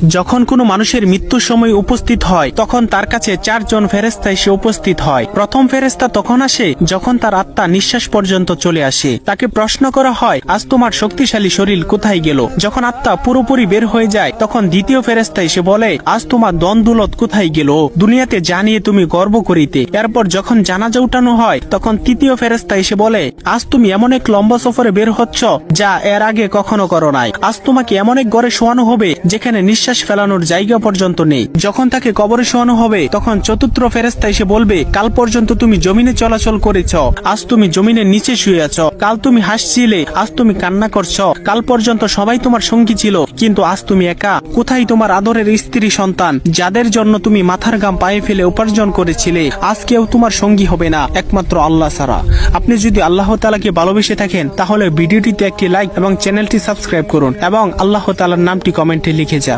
যখন কোনো মানুষের মৃত্যুর সময় উপস্থিত হয় তখন তার কাছে 4 জন ফেরেশতা এসে উপস্থিত হয়। প্রথম ফেরেশতা তখন আসে যখন তার আত্মা নিঃশ্বাস পর্যন্ত চলে আসে। তাকে প্রশ্ন করা হয়, আজ তোমার শক্তিশালী শরীর কোথায় গেল? যখন আত্মা পুরোপুরি বের হয়ে যায় তখন দ্বিতীয় ফেরেশতা এসে বলে, আজ তোমার ধন দৌলত কোথায় গেল? দুনিয়াতে জানিয়ে তুমি গর্ব করিতে। এরপর যখন জানাজা উঠানো হয় তখন তৃতীয় ফেরেশতা এসে বলে, আজ তুমি এমন এক লম্বা সফরে বের হচ্ছ যা এর আগে কখনো করো নাই। আজ তোমাকে এমন এক ঘরে শোয়ানো হবে যেখানে নিঃশ্বাস ফেলানোর জায়গা পর্যন্ত নেই। যখন তাকে কবরে শোয়ানো হবে তখন চতুর্থ ফেরেশতা এসে বলবে, কাল পর্যন্ত তুমি জমিনে চলাচল করেছ, আজ তুমি জমিনের নিচে শুয়ে আছো। কাল তুমি হাসছিলে, আজ তুমি কান্না করছো। কাল পর্যন্ত সবাই তোমার সঙ্গী ছিল, কিন্তু আজ তুমি একা। কোথায় তোমার আদরের স্ত্রী সন্তান যাদের জন্য তুমি মাথার ঘাম পায়ে ফেলে উপার্জন করেছিলে? আজ কেউ তোমার সঙ্গী হবে না একমাত্র আল্লাহ ছাড়া। আপনি যদি আল্লাহ তাআলাকে ভালোবেসে থাকেন তাহলে ভিডিওটিতে একটি লাইক এবং চ্যানেলটি সাবস্ক্রাইব করুন এবং আল্লাহ তাআলার নামটি কমেন্টে লিখে যান।